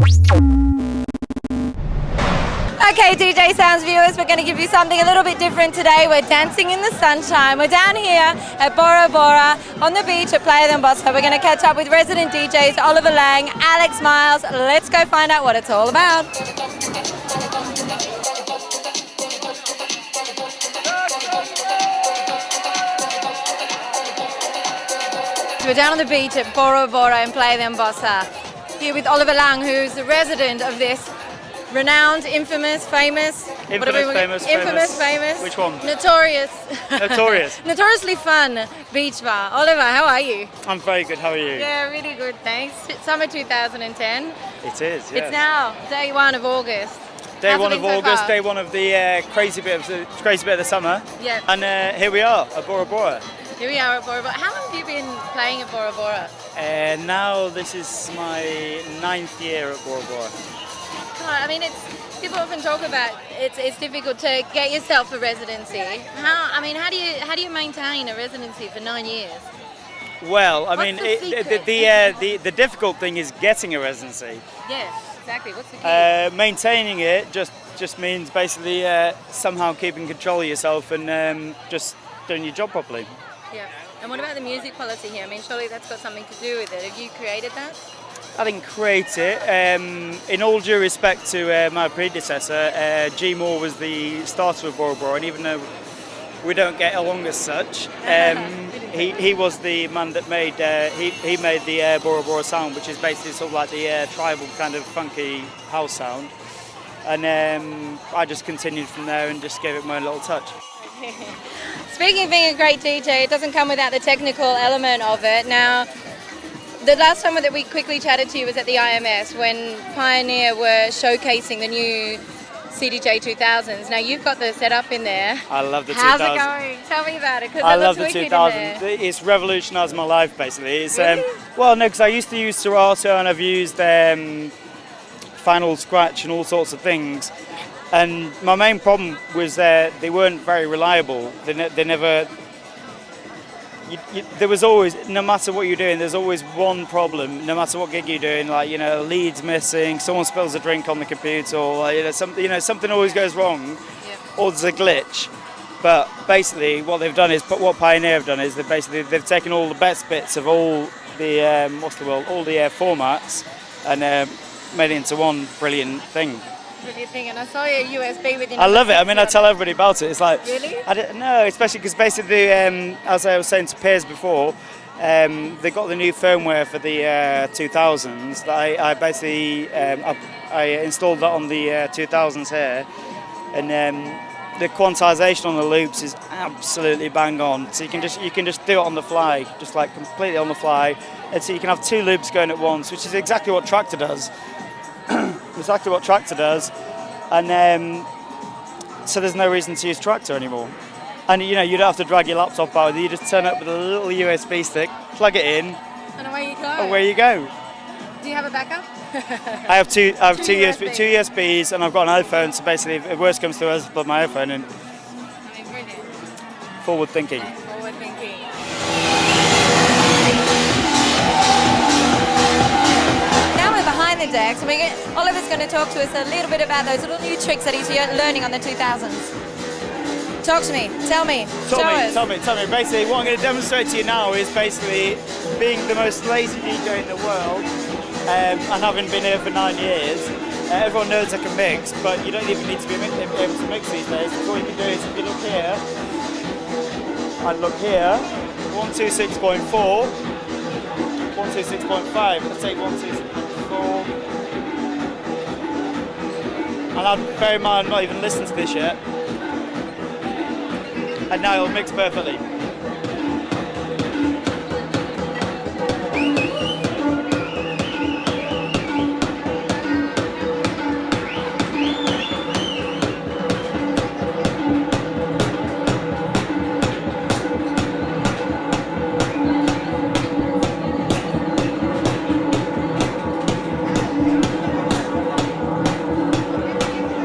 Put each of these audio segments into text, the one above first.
Okay, DJ Sounds viewers, we're going to give you something a little bit different today. We're dancing in the sunshine. We're down here at Bora Bora on the beach at Playa del Bosque. We're going to catch up with resident DJs Oliver Lang, Alex Miles. Let's go find out what it's all about. We're down on the beach at Bora Bora in Playa del Bosque, here with Oliver Lang, who's the resident of this renowned, infamous, famous... Infamous, famous. Which one? Notorious. Notorious. Notoriously fun beach bar. Oliver, how are you? I'm very good, how are you? Yeah, really good, thanks. It's summer 2010. It is, yes. It's now day 1 of August. Day How's 1 it of been so August, far? day 1 of the crazy bit of the summer. Yeah. And here we are at Bora Bora. Here we are at Bora Bora. How long have you been playing at Bora Bora? Now this is my 9th year at Bora Bora. God, I mean, people often talk about it's difficult to get yourself a residency. How do you maintain a residency for 9 years? Well, I What's mean, the secret? the difficult thing is getting a residency. Yes, exactly. What's the key? Maintaining it just means basically somehow keeping control of yourself and just doing your job properly. Yeah. And what about the music policy here? I mean, surely that's got something to do with it. Have you created that? I didn't create it. In all due respect to my predecessor, G Moore was the starter of Bora Bora, and even though we don't get along as such, he was the man that made he made the Bora Bora sound, which is basically sort of like the tribal kind of funky house sound. And I just continued from there and just gave it my little touch. Speaking of being a great DJ, it doesn't come without the technical element of it. Now, the last time that we quickly chatted to you was at the IMS when Pioneer were showcasing the new CDJ 2000s. Now you've got the setup in there. I love the 2000s. How's it going? Tell me about it. I love the 2000s. It's revolutionised my life basically. It's, really? Well, no, because I used to use Serato and I've used Final Scratch and all sorts of things. And my main problem was they weren't very reliable. They never. There was always, no matter what you're doing, there's always one problem. No matter what gig you're doing, like leads missing, someone spills a drink on the computer, or something always goes wrong, or there's a glitch. But basically, what they've done is, what Pioneer have done is they've taken all the best bits of all the all the formats, and made it into one brilliant thing. And I saw your USB with your I love it. I mean, I tell everybody about it. It's like, really? I don't know, especially because basically, as I was saying to peers before, they got the new firmware for the 2000s. That I basically I installed that on the 2000s here, and the quantization on the loops is absolutely bang on. So you can just do it on the fly, just like completely on the fly, and so you can have 2 loops going at once, which is exactly what Tractor does. Exactly what Tractor does, and so there's no reason to use Tractor anymore. And you don't have to drag your laptop out. You just turn up with a little USB stick, plug it in, and away you go. Away you go. Do you have a backup? I have two USBs, and I've got an iPhone. So basically, if worst comes to worst, I plug my iPhone in. I mean, brilliant. Forward thinking. Forward thinking. The decks, and Oliver's going to talk to us a little bit about those little new tricks that he's learning on the 2000s. Talk to me, tell me, show us. Tell me. Basically, what I'm going to demonstrate to you now is basically being the most lazy DJ in the world, and having been here for 9 years. Everyone knows I can mix, but you don't even need to be able to mix these days. All you can do is, if you look here, and look here, 126.4, 126.5. Let's take 126.4. And I'd bear in mind, not even listened to this yet. And now it'll mix perfectly.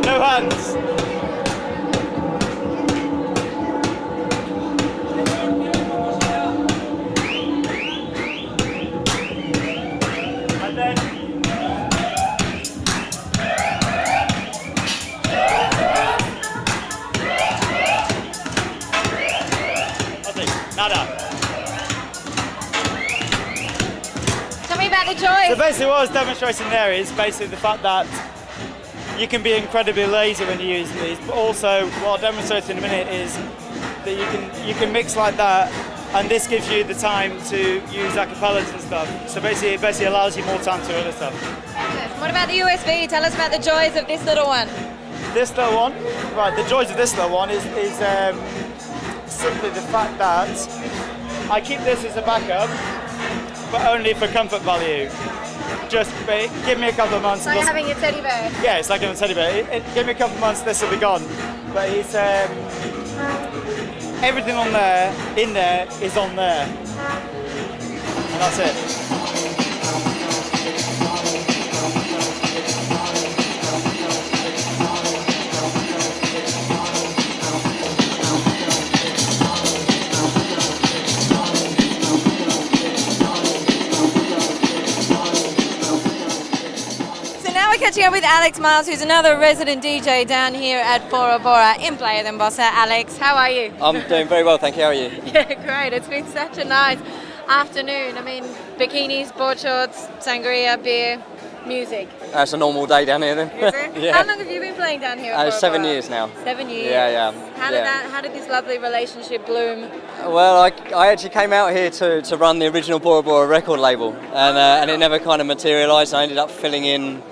No hands. basically what I was demonstrating there is basically the fact that you can be incredibly lazy when you're using these, but also what I'll demonstrate in a minute is that you can mix like that, and this gives you the time to use acapellas and stuff. So basically it basically allows you more time to do other stuff. What about the USB? Tell us about the joys of this little one. This little one, right, the joys of this little one is simply the fact that I keep this as a backup, but only for comfort value. Just give me a couple of months. It's like having a teddy bear. Yeah, it's like having a teddy bear. Give me a couple of months, this will be gone. But it's everything on there, in there, is on there, and that's it. Catching up with Alex Miles, who's another resident DJ down here at Bora Bora in Playa de Embosa. Alex, how are you? I'm doing very well, thank you. How are you? Yeah, great. It's been such a nice afternoon. I mean, bikinis, board shorts, sangria, beer, music. It's a normal day down here then. Is it? Yeah. How long have you been playing down here at Bora 7 Bora? years now. 7 years? Yeah. How did this lovely relationship bloom? Well, I actually came out here to run the original Bora Bora record label, and it never kind of materialised. I ended up filling in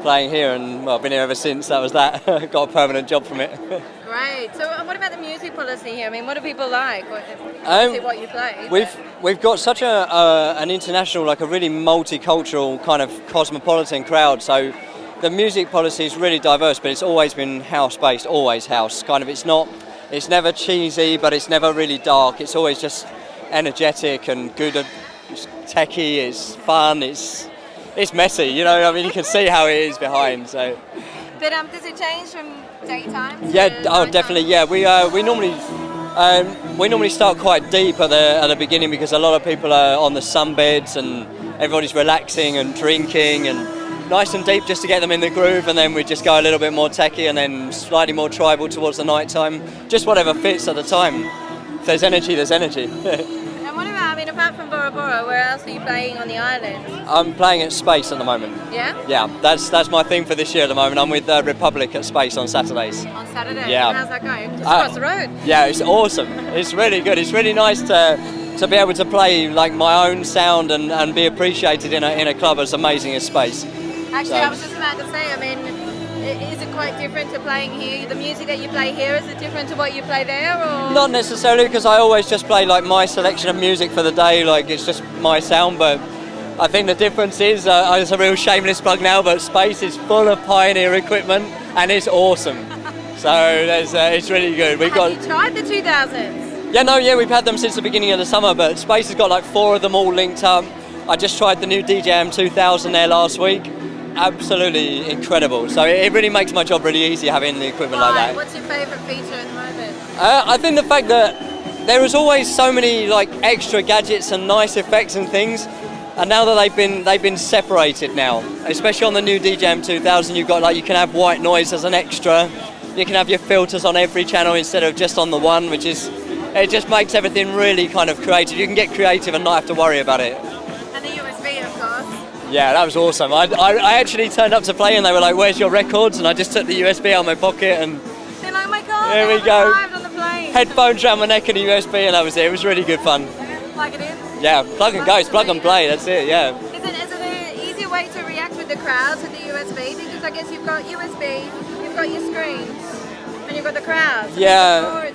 playing here, and well, I've been here ever since. That was that. Got a permanent job from it. Great. So, what about the music policy here? I mean, what do people like? What you play? We've got such an international, like a really multicultural kind of cosmopolitan crowd. So the music policy is really diverse, but it's always been house based, always house. Kind of, it's never cheesy, but it's never really dark. It's always just energetic and good, it's techie. It's fun. It's messy, you know. I mean, you can see how it is behind. So. But does it change from daytime? Yeah. Oh, definitely. Yeah. We normally start quite deep at the beginning because a lot of people are on the sunbeds and everybody's relaxing and drinking and nice and deep just to get them in the groove, and then we just go a little bit more techie and then slightly more tribal towards the night time. Just whatever fits at the time. If there's energy, there's energy. What about, I mean, apart from Bora Bora, where else are you playing on the island? I'm playing at Space at the moment. Yeah? Yeah, that's my thing for this year at the moment. I'm with Republic at Space on Saturdays. On Saturday? Yeah. And how's that going? Just across the road? Yeah, it's awesome. It's really good. It's really nice to be able to play like my own sound and be appreciated in a club as amazing as Space. Actually, I was just about to say, I mean, is it quite different to playing here? The music that you play here, is it different to what you play there? Or? Not necessarily, because I always just play like my selection of music for the day, like it's just my sound, but I think the difference is, it's a real shameless plug now, but Space is full of Pioneer equipment and it's awesome. So it's really good. Have you tried the 2000s? Yeah, we've had them since the beginning of the summer, but Space has got like 4 of them all linked up. I just tried the new DJM 2000 there last week. Absolutely incredible. So it really makes my job really easy having the equipment like that. What's your favourite feature at the moment? I think the fact that there is always so many like extra gadgets and nice effects and things, and now that they've been separated now, especially on the new DJM 2000, you've got like, you can have white noise as an extra, you can have your filters on every channel instead of just on the one, it just makes everything really kind of creative. You can get creative and not have to worry about it. And the USB, of course. Yeah, that was awesome. I actually turned up to play and they were like, "Where's your records?" And I just took the USB out of my pocket and... They're like, "Oh my God, here we go. arrived on the plane." Headphones around my neck and a USB, and that was it. It was really good fun. Plug it in? Yeah, plug and go, it's plug and play, that's it, yeah. Is it an easier way to react with the crowds with the USB? Because I guess you've got USB, you've got your screens, and you've got the crowds. Yeah.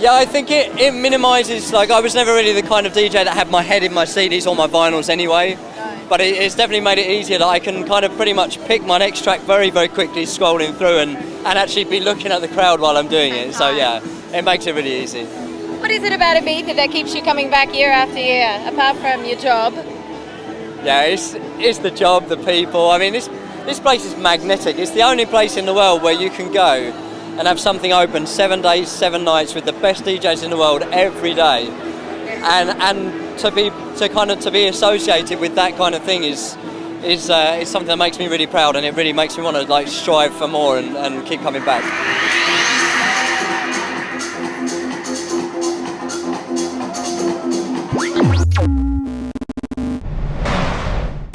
Yeah, I think it minimises, like I was never really the kind of DJ that had my head in my CDs or my vinyls anyway. But it's definitely made it easier that I can kind of pretty much pick my next track very, very quickly, scrolling through and actually be looking at the crowd while I'm doing it. So yeah, it makes it really easy. What is it about Ibiza that keeps you coming back year after year, apart from your job? Yeah, it's the job, the people. I mean, this place is magnetic. It's the only place in the world where you can go and have something open 7 days, 7 nights with the best DJs in the world every day. And to be associated with that kind of thing is something that makes me really proud, and it really makes me want to like strive for more and keep coming back.